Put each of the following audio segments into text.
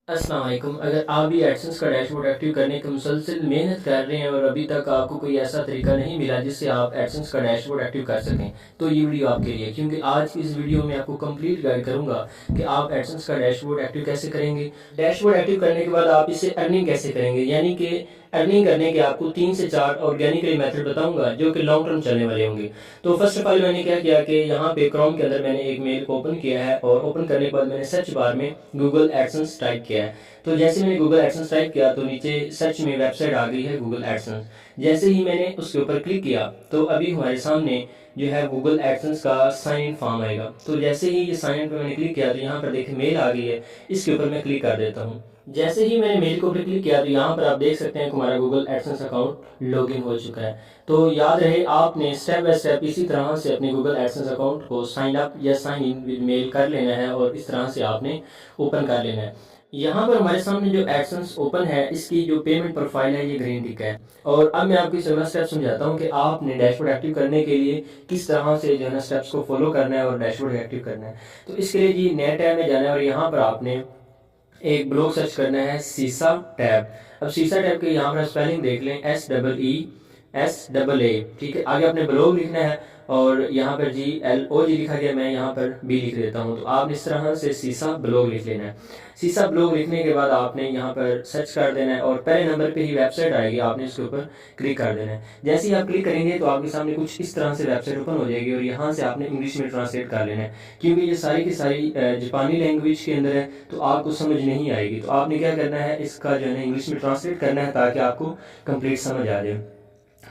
अस्सलाम वालेकुम। अगर आप भी एडसेंस का डैशबोर्ड एक्टिव करने की मुसलसल मेहनत कर रहे हैं और अभी तक आपको कोई ऐसा तरीका नहीं मिला जिससे आप एडसेंस का डैशबोर्ड एक्टिव कर सकें, तो ये वीडियो आपके लिए, क्योंकि आज की इस वीडियो में आपको कंप्लीट गाइड करूंगा कि आप एडसेंस का डैशबोर्ड एक्टिव कैसे करेंगे। डैशबोर्ड एक्टिव करने के बाद आप इससे अर्निंग कैसे करेंगे, यानी कि अर्निंग करने के आपको 3 से 4 ऑर्गेनिकली मेथड बताऊंगा जो कि लॉन्ग टर्म चलने वाले होंगे। तो फर्स्ट ऑफ ऑल मैंने क्या किया कि यहाँ पे क्रोम के अंदर मैंने एक मेल को ओपन किया है और ओपन करने के बाद मैंने सर्च बार में गूगल एडसेंस टाइप किया है। तो जैसे मैंने गूगल एडसेंस टाइप किया तो नीचे सर्च में वेबसाइट आ गई है गूगल एडसेंस। जैसे ही मैंने उसके ऊपर क्लिक किया तो अभी हमारे सामने जो है गूगल एडसेंस का साइन इन फॉर्म आएगा। तो जैसे ही ये साइन इन पर मैंने क्लिक किया तो यहाँ पर देखिए मेल आ गई है, इसके ऊपर मैं क्लिक कर देता हूँ। जैसे ही मैंने मेल को क्लिक किया तो यहाँ पर आप देख सकते हैं कि हमारा गूगल एडसेंस अकाउंट लॉगिन हो चुका है। तो याद रहे आपने स्टेप बाय स्टेप इसी तरह से अपने गूगल एडसेंस अकाउंट को साइन अप या साइन इन विद मेल कर लेना है और इस तरह से आपने ओपन कर लेना है। यहाँ पर हमारे सामने जो एडसेंस ओपन है इसकी जो पेमेंट प्रोफाइल है ये ग्रीन टिक है। और अब मैं आपको इस अगला स्टेप समझाता हूँ कि आपने डैशबोर्ड एक्टिव करने के लिए किस तरह से जो है ना स्टेप्स को फॉलो करना है और डैशबोर्ड एक्टिव करना है। तो इसके लिए जी नए टैब में जाना है और यहाँ पर आपने एक ब्लॉग सर्च करना है सीसा टैब। अब सीसा टैब के यहाँ पर स्पेलिंग देख लें SEESAA, ठीक है। आगे अपने ब्लॉग लिखना है और यहाँ पर GLOG लिखा गया, मैं यहाँ पर B लिख देता हूँ। तो आपने इस तरह से सीसा ब्लॉग लिख लेना है। सीसा ब्लॉग लिखने के बाद आपने यहाँ पर सर्च कर देना है और पहले नंबर पे ही वेबसाइट आएगी, आपने इसके ऊपर क्लिक कर देना है। जैसे ही आप क्लिक करेंगे तो आपके सामने कुछ इस तरह से वेबसाइट ओपन हो जाएगी और यहाँ से आपने इंग्लिश में ट्रांसलेट कर लेना है, क्योंकि ये सारी की सारी जापानी लैंग्वेज के अंदर है तो आपको समझ नहीं आएगी। तो आपने क्या करना है, इसका जो है इंग्लिश में ट्रांसलेट करना है ताकि आपको कंप्लीट समझ आ जाए।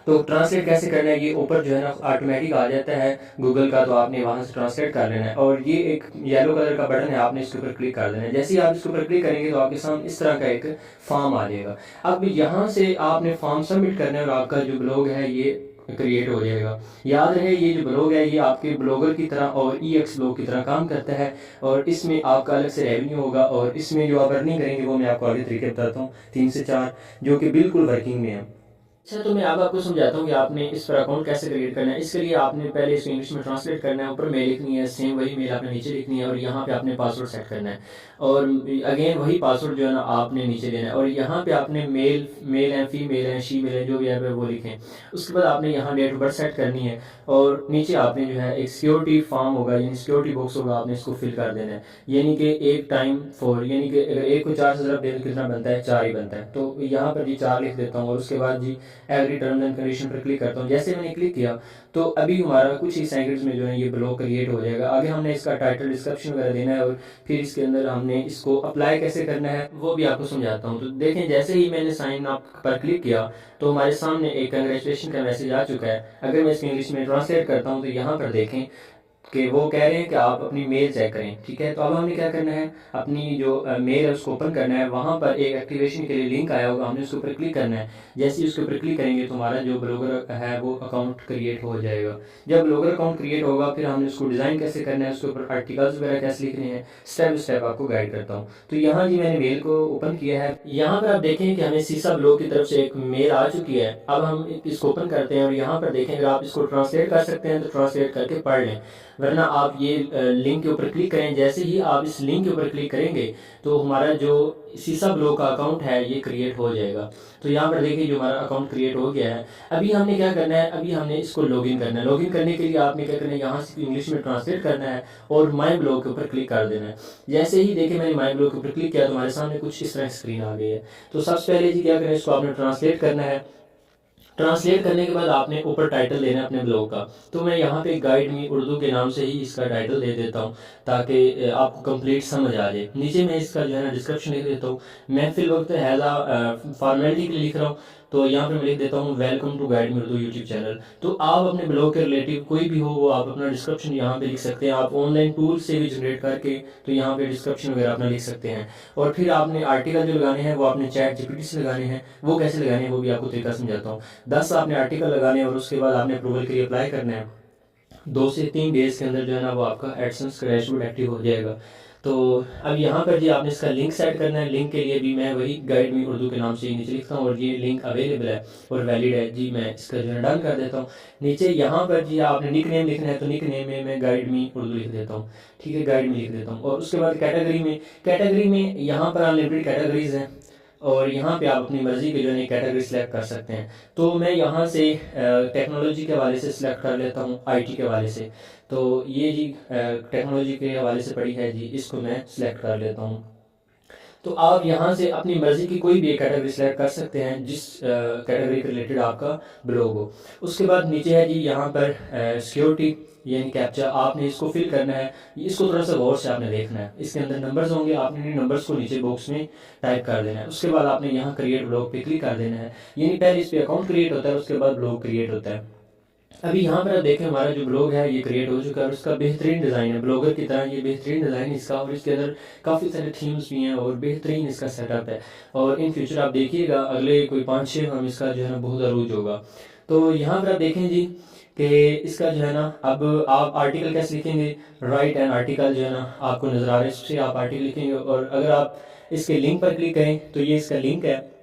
तो ट्रांसलेट कैसे करना है, ये ऊपर जो है ना ऑटोमेटिक आ जाता है गूगल का, तो आपने वहाँ से ट्रांसलेट कर लेना है और ये एक येलो कलर का बटन है, आपने इसके ऊपर क्लिक कर देना है। जैसे ही आप इसके ऊपर क्लिक करेंगे तो आपके सामने इस तरह का एक फॉर्म आ जाएगा। अब यहाँ से आपने फॉर्म सबमिट करना है और आपका जो ब्लॉग है ये क्रिएट हो जाएगा। याद रहे ये जो ब्लॉग है ये आपके ब्लॉगर की तरह और EX ब्लॉग की तरह काम करता है और इसमें आपका अलग से रेवेन्यू होगा और इसमें जो आप अर्निंग करेंगे वो मैं आपको आगे तरीके बताता हूँ 3 से 4 जो कि बिल्कुल वर्किंग में है। अच्छा, तो मैं अब आपको समझाता हूँ कि आपने इस पर अकाउंट कैसे क्रिएट करना है। इसके लिए आपने पहले इसको इंग्लिश में ट्रांसलेट करना है, ऊपर मेल लिखनी है, सेम वही मेल आपने नीचे लिखनी है और यहाँ पे आपने पासवर्ड सेट करना है और अगेन वही पासवर्ड जो है ना आपने नीचे देना है और यहाँ पे आपने मेल है, फीमेल है, शी मेल है, जो भी है वो लिखें। उसके बाद आपने यहाँ डेट ऑफ बर्थ सेट करनी है और नीचे आपने जो है एक सिक्योरिटी फॉर्म होगा यानी सिक्योरिटी बॉक्स होगा, आपने इसको फिल कर देना है। यानी कि एक टाइम फॉर, यानी कि अगर एक को 4 से ज़रा बिल कितना बनता है, 4 ही बनता है। तो यहाँ पर जी 4 लिख देता हूँ और उसके बाद जी एग्री टर्म्स एंड कंडीशन पर क्लिक करता हूँ। जैसे मैंने क्लिक किया तो अभी हमारा कुछ ही सेकंड्स में जो है ये ब्लॉग क्रिएट हो जाएगा। आगे हमने इसका टाइटल डिस्क्रिप्शन वगैरह देना है और फिर इसके अंदर हमने इसको अप्लाई कैसे करना है वो भी आपको समझाता हूँ। तो देखें जैसे ही मैंने साइन अप पर क्लिक किया तो हमारे सामने एक कंग्रेचुलेशन का मैसेज आ चुका है। अगर मैं इसको इंग्लिश में ट्रांसलेट करता हूँ तो यहाँ पर देखें कि वो कह रहे हैं कि आप अपनी मेल चेक करें, ठीक है। तो अब हमने क्या करना है, अपनी जो मेल है उसको ओपन करना है। वहाँ पर एक एक्टिवेशन के लिए लिंक आया होगा, हमने उसके ऊपर क्लिक करना है। जैसे ही उसके ऊपर क्लिक करेंगे तो हमारा जो ब्लॉगर है वो अकाउंट क्रिएट हो जाएगा। जब ब्लॉगर अकाउंट क्रिएट होगा फिर हमने उसको डिज़ाइन कैसे करना है, उसके ऊपर आर्टिकल्स वगैरह कैसे लिखने हैं, स्टेप बाय स्टेप आपको गाइड करता हूँ। तो यहाँ जी मैंने मेल को ओपन किया है। यहाँ पर आप देखें कि हमें सीसा ब्लॉग की तरफ से एक मेल आ चुकी है। अब हम इसको ओपन करते हैं और यहाँ पर देखें अगर आप इसको ट्रांसलेट कर सकते हैं तो ट्रांसलेट करके पढ़ लें, वरना आप ये लिंक के ऊपर क्लिक करें। जैसे ही आप इस लिंक के ऊपर क्लिक करेंगे तो हमारा जो सीसा ब्लॉग का अकाउंट है ये क्रिएट हो जाएगा। तो यहाँ पर देखिए जो हमारा अकाउंट क्रिएट हो गया है। अभी हमने क्या करना है, अभी हमने इसको लॉगिन करना है। लॉगिन करने के लिए आपने क्या करना है, यहाँ से इंग्लिश में ट्रांसलेट करना है और माई ब्लॉग के ऊपर क्लिक कर देना है। जैसे ही देखिए मैंने माई ब्लॉग के ऊपर क्लिक किया तो हमारे सामने कुछ इस तरह स्क्रीन आ गई है। तो सबसे पहले जी क्या करना है, इसको आपने ट्रांसलेट करना है। ट्रांसलेट करने के बाद आपने ऊपर टाइटल देना है अपने ब्लॉग का। तो मैं यहाँ पे गाइड मी उर्दू के नाम से ही इसका टाइटल दे देता हूँ ताकि आपको कंप्लीट समझ आ जाए। नीचे मैं इसका जो है ना डिस्क्रिप्शन लिख देता हूँ। मैं फिल वक्त हैज़ा फॉर्मेलिटी के लिए लिख रहा हूँ तो यहाँ पे मैं लिख देता हूँ welcome to guide me Urdu YouTube channel. तो आप अपने ब्लॉग के रिलेटिव कोई भी हो वो आप अपना डिस्क्रिप्शन यहाँ पे लिख सकते हैं। आप ऑनलाइन टूल से भी जनरेट करके तो यहाँ पे डिस्क्रिप्शन वगैरह अपना लिख सकते हैं। और फिर आपने आर्टिकल जो लगाने हैं वो आपने चैट जीपीटी से लगाने हैं, वो कैसे लगाने हैं वो भी आपको तरीका समझाता हूँ। 10 आपने आर्टिकल लगाने हैं और उसके बाद आपने अप्रूवल के लिए अप्लाई करना है। 2 से 3 डेज के अंदर जो है ना वो आपका एडसेंस का डैशबोर्ड एक्टिव हो जाएगा। तो अब यहाँ पर जी आपने इसका लिंक सेट करना है। लिंक के लिए भी मैं वही गाइड मी उर्दू के नाम से ही नीचे लिखता हूँ और ये लिंक अवेलेबल है और वैलिड है जी। मैं इसका जो है डन कर देता हूँ। नीचे यहाँ पर जी आपने निक नेम लिखना है, तो निक नेम में मैं गाइड मी उर्दू लिख देता हूँ। ठीक है, गाइड मी लिख देता हूँ। और उसके बाद कैटेगरी में यहाँ पर अनलिमिटेड कैटेगरीज हैं और यहाँ पे आप अपनी मर्ज़ी की जो है कैटेगरी सेलेक्ट कर सकते हैं। तो मैं यहाँ से टेक्नोलॉजी के हवाले से सिलेक्ट कर लेता हूँ, आईटी के हवाले से। तो ये जी टेक्नोलॉजी के हवाले से पड़ी है जी, इसको मैं सिलेक्ट कर लेता हूँ। तो आप यहाँ से अपनी मर्ज़ी की कोई भी एक कैटेगरी सेलेक्ट कर सकते हैं जिस कैटेगरी के रिलेटेड आपका ब्लॉग हो। उसके बाद नीचे है जी यहाँ पर सिक्योरिटी यानी कैप्चा, आपने इसको फिल करना है। इसको थोड़ा सा गौर से आपने देखना है। इसके अंदर नंबर्स होंगे, आपने इन नंबर्स को नीचे बॉक्स में टाइप कर देना है। उसके बाद आपने यहाँ क्रिएट ब्लॉग पे क्लिक कर देना है। यानी पहले इस पर अकाउंट क्रिएट होता है, उसके बाद ब्लॉग क्रिएट होता है। अभी यहाँ पर आप देखें हमारा जो ब्लॉग है ये क्रिएट हो चुका है और इसका बेहतरीन डिज़ाइन है, ब्लॉगर की तरह ये बेहतरीन डिज़ाइन इसका, और इसके अंदर काफ़ी सारे थीम्स भी हैं और बेहतरीन इसका सेटअप है। और इन फ्यूचर आप देखिएगा अगले कोई 5-6 हम इसका जो है ना बहुत अरूज होगा। तो यहाँ पर आप देखें जी कि इसका जो है ना, अब आप आर्टिकल कैसे लिखेंगे, राइट एंड आर्टिकल जो है ना आपको नज़र आ रहा है, इससे आप आर्टिकल लिखेंगे। और अगर आप इसके लिंक पर क्लिक करें तो ये इसका लिंक है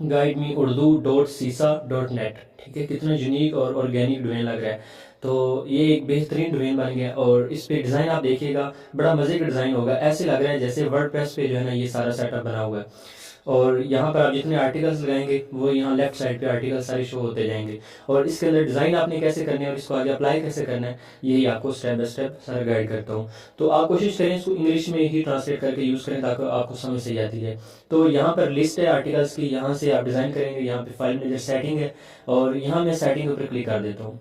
guidemeurdu.sisa.net। ठीक है, कितना यूनिक और ऑर्गेनिक डोमेन लग रहा है। तो ये एक बेहतरीन डोमेन बन गया और इस पे डिज़ाइन आप देखिएगा बड़ा मज़े का डिज़ाइन होगा। ऐसे लग रहा है जैसे वर्डप्रेस पे जो है ना ये सारा सेटअप बना हुआ है। और यहाँ पर आप जितने आर्टिकल्स लगाएंगे वो यहाँ लेफ्ट साइड पे आर्टिकल सारे शो होते जाएंगे। और इसके अंदर डिज़ाइन आपने कैसे करने है और इसको आगे अप्लाई कैसे करना है यही आपको स्टेप बाय स्टेप सारा गाइड करता हूँ। तो आप कोशिश करें इसको इंग्लिश में ही ट्रांसलेट करके यूज़ करें ताकि आपको समझ से जाती है। तो यहाँ पर लिस्ट है आर्टिकल्स की, यहाँ से आप डिज़ाइन करेंगे। यहाँ पे फाइल मैनेजर सेटिंग है और यहाँ मैं सेटिंग के ऊपर क्लिक कर देता हूँ।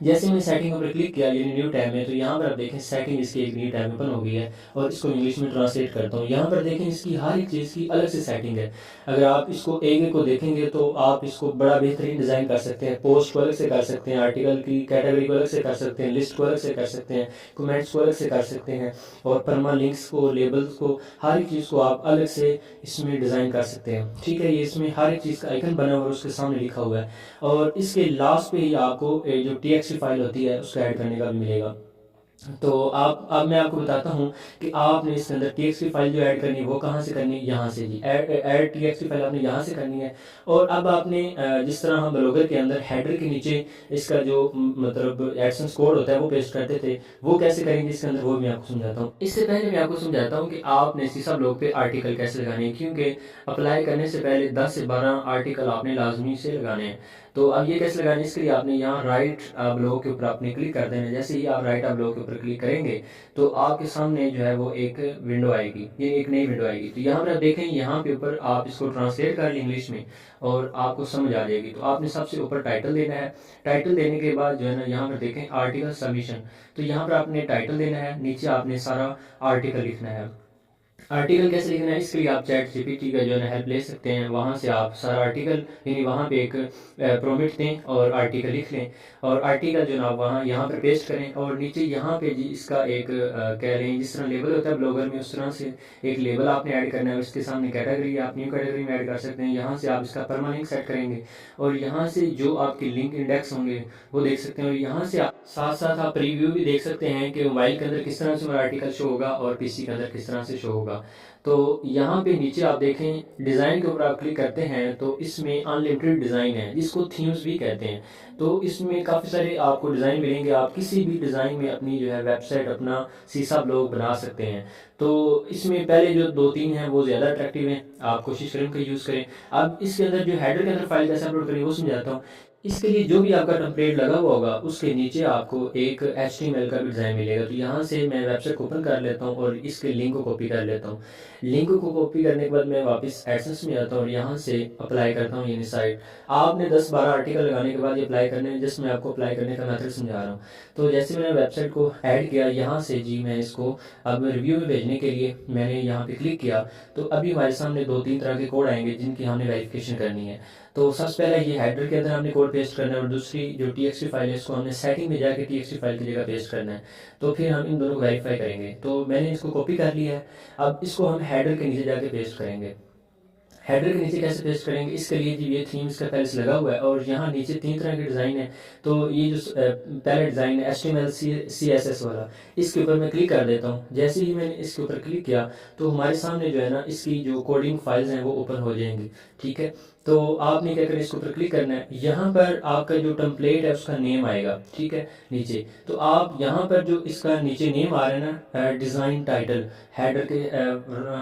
जैसे मैंने सेटिंग पर क्लिक किया यानी न्यू टैब में, तो यहाँ पर आप देखें सेटिंग इसकी एक न्यू टैब ओपन हो गई है और इसको इंग्लिश में ट्रांसलेट करता हूँ। यहाँ पर देखें इसकी हर एक चीज़ की अलग से सेटिंग है। अगर आप इसको एक को देखेंगे तो आप इसको बड़ा बेहतरीन डिज़ाइन कर सकते हैं। पोस्ट को अलग से कर सकते हैं, आर्टिकल की कैटेगरी को अलग से कर सकते हैं, लिस्ट को अलग से कर सकते हैं, कमेंट्स को अलग से कर सकते हैं और परमा लिंक्स को, लेबल्स को, हर एक चीज़ को आप अलग से इसमें डिज़ाइन कर सकते हैं। ठीक है, ये इसमें हर एक चीज़ का आइकन बना हुआ और उसके सामने लिखा हुआ है। और इसके लास्ट पे ही आपको जो TXT फाइल होती है उसको ऐड करने का भी मिलेगा। तो आप अब मैं आपको बताता हूँ कि आपने इसके अंदर TXT फाइल जो ऐड करनी है वो कहाँ से करनी है, यहाँ से जी ऐड TXT फाइल आपने यहाँ से करनी है। और अब आपने जिस तरह हम ब्लॉगर के अंदर हेडर के नीचे इसका जो मतलब एडसेंस कोड होता है वो पेस्ट करते थे, वो कैसे करेंगे इसके अंदर वो मैं आपको समझाता हूँ। इससे पहले मैं आपको समझाता हूँ कि आपने सीसा ब्लॉग पे आर्टिकल कैसे लगाने हैं, क्योंकि अप्लाई करने से पहले 10 से 12 आर्टिकल आपने लाजमी से लगाने हैं। तो अब ये कैसे लगाने, इसके लिए आपने यहाँ राइट ब्लॉग के ऊपर आपने क्लिक कर देना है। जैसे ही आप राइट ब्लॉग के ऊपर क्लिक करेंगे तो आपके सामने जो है वो एक विंडो आएगी, ये एक नई विंडो आएगी। तो यहाँ पर आप देखें, यहाँ पे ऊपर आप इसको ट्रांसलेट कर लें इंग्लिश में और आपको समझ आ जाएगी। तो आपने सबसे ऊपर टाइटल देना है। टाइटल देने के बाद जो है ना यहाँ पर देखें आर्टिकल सबमिशन, तो यहाँ पर आपने टाइटल देना है, नीचे आपने सारा आर्टिकल लिखना है। आर्टिकल कैसे लिखना है इसके लिए आप ChatGPT का जो है ना हेल्प ले सकते हैं। वहाँ से आप सारा आर्टिकल यानी वहाँ पे एक प्रोम्प्ट दें और आर्टिकल लिख लें और आर्टिकल जो ना आप वहाँ यहाँ पर पेस्ट करें। और नीचे यहाँ पे जी इसका एक कह रहे हैं जिस तरह लेबल होता है ब्लॉगर में उस तरह से एक लेबल आपने ऐड करना है। इसके सामने कैटेगरी आप न्यू कैटेगरी में ऐड कर सकते हैं। यहाँ से आप इसका परमानेंट सेट करेंगे और यहाँ से जो आपके लिंक इंडेक्स होंगे वो देख सकते हैं। और यहाँ से आप साथ साथ आप रिव्यू भी देख सकते हैं कि मोबाइल के अंदर किस तरह से हमारा आर्टिकल शो होगा और PC के अंदर किस तरह से शो होगा। तो यहाँ पे नीचे आप देखें डिज़ाइन के ऊपर आप क्लिक करते हैं तो इसमें अनलिमिटेड डिज़ाइन है जिसको थीम्स भी कहते हैं। तो इसमें काफ़ी सारे आपको डिज़ाइन मिलेंगे, आप किसी भी डिज़ाइन में अपनी जो है वेबसाइट अपना सीसा ब्लॉग बना सकते हैं। तो इसमें पहले जो 2-3 हैं वो ज़्यादा अट्रैक्टिव हैं, आप कोशिश करें उनका यूज़ करें। अब इसके अंदर जो हेडर के अंदर फाइल कैसे अपलोड करें वो समझाता हूँ। इसके लिए जो भी आपका टेम्पलेट लगा हुआ होगा उसके नीचे आपको एक HTML का भी डिज़ाइन मिलेगा। तो यहाँ से मैं वेबसाइट को ओपन कर लेता हूँ और इसके लिंक को कॉपी कर लेता हूँ। लिंक को कॉपी करने के बाद मैं वापस एडसेंस में आता हूँ और यहाँ से अप्लाई करता हूँ यानी साइट। आपने 10-12 आर्टिकल लगाने के बाद ये अप्लाई करने हैं, जस्ट मैं आपको अप्लाई करने का मेथड समझा रहा हूँ। तो जैसे मैंने वेबसाइट को ऐड किया, यहाँ से जी मैं इसको अब रिव्यू में भेजने के लिए मैंने यहाँ पे क्लिक किया तो अभी हमारे सामने 2-3 तरह के कोड आएंगे जिनकी हमने वेरिफिकेशन करनी है। तो सबसे पहले ये हेडर के अंदर हमने कोड पेस्ट करना है और दूसरी जो TXT फाइल है इसको हमने सेटिंग में जाके TXT फाइल की जगह पेस्ट करना है। तो फिर हम इन दोनों को वेरीफाई करेंगे। तो मैंने इसको कॉपी कर लिया है, अब इसको हम हेडर के नीचे जाके पेस्ट करेंगे। हेडर के नीचे कैसे पेस्ट करेंगे, इसके लिए जी ये थीम्स का पहले से लगा हुआ है और यहाँ नीचे 3 तरह के डिज़ाइन है। तो ये जो पहला डिज़ाइन है HTML CSS वाला, इसके ऊपर मैं क्लिक कर देता हूँ। जैसे ही मैंने इसके ऊपर क्लिक किया तो हमारे सामने जो है ना इसकी जो कोडिंग फाइल्स हैं वो ओपन हो जाएंगी। ठीक है, तो आपने क्या करना है, इसके ऊपर क्लिक करना है। यहाँ पर आपका जो टेम्पलेट है उसका नेम आएगा। ठीक है, नीचे तो आप यहाँ पर जो इसका नीचे नेम आ रहा है ना, डिज़ाइन टाइटल, हेडर के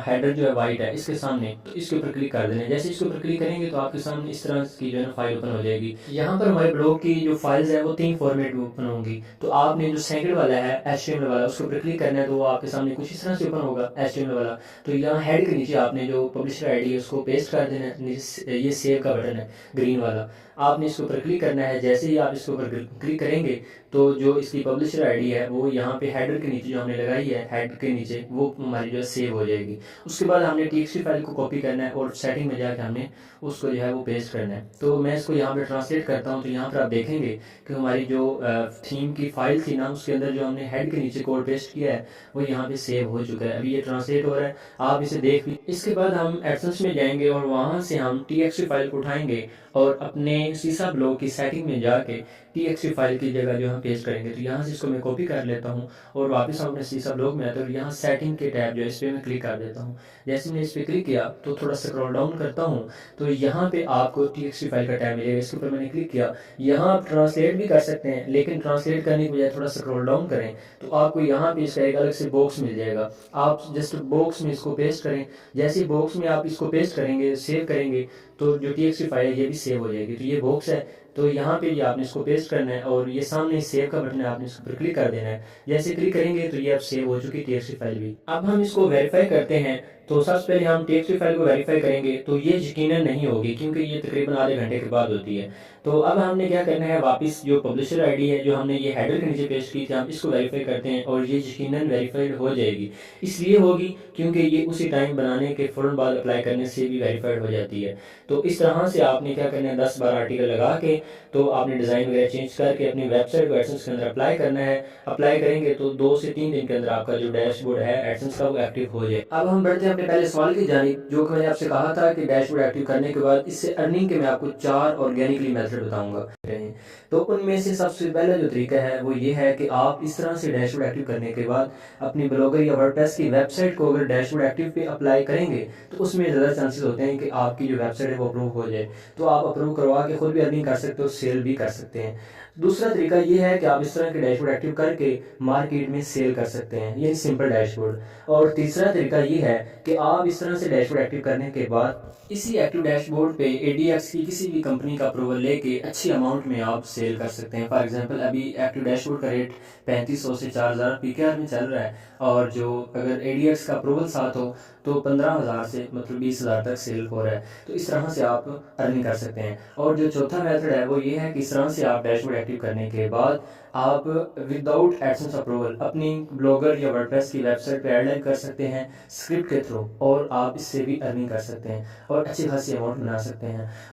हेडर जो है वाइट है इसके सामने, तो इसके ऊपर क्लिक कर देना है। जैसे इसके ऊपर क्लिक करेंगे तो आपके सामने इस तरह की जो है ना फाइल ओपन हो जाएगी। यहाँ पर हमारे ब्लॉग की जो फाइल्स है वो 3 फॉर्मेट में ओपन होंगी। तो आपने जो सेकंड वाला है HTML वाला, उसके ऊपर क्लिक करना है तो वो आपके सामने कुछ इस तरह से ओपन होगा HTML वाला। तो यहाँ हेड के नीचे आपने जो पब्लिशर आईडी है उसको पेस्ट कर देना है। नीचे ये सेव का बटन है ग्रीन वाला, आपने इसके ऊपर क्लिक करना है। जैसे ही आप इसके ऊपर क्लिक करेंगे तो जो इसकी पब्लिशर आईडी है वो यहाँ पे हेडर के नीचे जो हमने लगाई है, हेड के नीचे, वो हमारी जो है सेव हो जाएगी। उसके बाद हमने TXT फाइल को कॉपी करना है और सेटिंग में जाकर हमने उसको जो है वो पेस्ट करना है। तो मैं इसको यहाँ पे ट्रांसलेट करता हूँ। तो यहाँ पर आप देखेंगे कि हमारी जो थीम की फाइल थी ना, उसके अंदर जो हमने हेड के नीचे कोड पेस्ट किया है वो यहाँ पे सेव हो चुका है। अभी ये ट्रांसलेट हो रहा है, आप इसे देख ली। इसके बाद हम एडसेंस में जाएंगे और वहाँ से हम TXT फाइल को उठाएंगे और अपने सीसा ब्लॉग की सेटिंग में जाके TXT फाइल की जगह जो हम पेस्ट करेंगे। तो यहाँ से इसको मैं कॉपी कर लेता हूँ और वापस हम अपने सीसा ब्लॉग में आते हैं और यहाँ सेटिंग के टैब जो है इस पर मैं क्लिक कर देता हूँ। जैसे मैंने इस पर क्लिक किया तो थोड़ा स्क्रॉल डाउन करता हूँ तो यहाँ पे आपको TXT फाइल का टैब मिलेगा। इसके ऊपर मैंने क्लिक किया। यहाँ आप ट्रांसलेट भी कर सकते हैं, लेकिन ट्रांसलेट करने की बजाय थोड़ा स्क्रॉल डाउन करें तो आपको यहाँ पे इसका एक अलग से बॉक्स मिल जाएगा। आप जस्ट बॉक्स में इसको पेस्ट करें। जैसे बॉक्स में आप इसको पेस्ट करेंगे, सेव करेंगे, तो जो TXT फाइल है ये भी सेव हो जाएगी। तो ये बॉक्स है, तो यहाँ पे ये आपने इसको पेस्ट करना है और ये सामने सेव का बटन है, आपने इसके ऊपर क्लिक कर देना है। जैसे क्लिक करेंगे तो ये अब सेव हो चुकी TXT फाइल भी। अब हम इसको वेरीफाई करते हैं। तो सबसे पहले हम TXT फाइल को वेरीफाई करेंगे तो ये यकीनन नहीं होगी क्योंकि ये तकरीबन आधे घंटे के बाद होती है। तो अब हमने क्या करना है, वापस जो पब्लिशर आईडी है जो हमने ये हेडर के नीचे पेस्ट की थी, हम इसको वेरीफाई करते हैं और ये यकीनन वेरीफाइड हो जाएगी। इसलिए होगी क्योंकि ये उसी टाइम बनाने के फ़ौरन बाद अप्लाई करने से भी वेरीफाइड हो जाती है। तो इस तरह से आपने क्या करना है, 10-12 आर्टिकल लगा के तो आपने डिज़ाइन वगैरह चेंज करके अपनी वेबसाइट को एडसेंस के अंदर अप्लाई करना है। अप्लाई करेंगे तो 2 से 3 दिन के अंदर आपका जो डैशबोर्ड है एडसेंस का वो एक्टिव हो जाए। अब हम बढ़ते हैं अपने पहले सवाल की जानिब, जो कि मैंने आपसे कहा था कि डैशबोर्ड एक्टिव करने के बाद इससे अर्निंग के मैं आपको 4 ऑर्गेनिकली मेथड बताऊंगा। तो उनमें से सबसे पहला जो तरीका है वो ये है कि आप इस तरह से डैशबोर्ड एक्टिव करने के बाद अपनी ब्लॉगर या वर्डप्रेस की वेबसाइट को अगर डैशबोर्ड एक्टिव पे अप्लाई करेंगे तो उसमें ज़्यादा चांसेस होते हैं कि आपकी जो वेबसाइट है वो अप्रूव हो जाए। तो आप अप्रूव करवा के खुद भी अर्निंग कर सकते हो, सेल भी कर सकते हैं। दूसरा तरीका ये है कि आप इस तरह के डैशबोर्ड एक्टिव करके मार्केट में सेल कर सकते हैं, ये सिंपल डैशबोर्ड। और तीसरा तरीका ये है कि आप इस तरह से डैशबोर्ड एक्टिव करने के बाद इसी एक्टिव डैशबोर्ड पे ADX की किसी भी कंपनी का अप्रूवल लेके अच्छी अमाउंट में आप सेल कर सकते हैं। फॉर एग्जांपल अभी एक्टिव डैशबोर्ड का रेट 3500 से 4000 PKR में चल रहा है और जो अगर ADX का अप्रूवल साथ हो तो 15,000 से मतलब 20,000 तक सेल हो रहा है। तो इस तरह से आप अर्निंग कर सकते हैं। और जो चौथा मेथड है वो ये है कि इस तरह से आप डैशबोर्ड एक्टिव करने के बाद आप विदाउट एडसेंस अप्रूवल अपनी ब्लॉगर या वर्डप्रेस की वेबसाइट पे ऐड कर सकते हैं स्क्रिप्ट के थ्रू, और आप इससे भी अर्निंग कर सकते हैं और अच्छी खासी अमाउंट बना सकते हैं।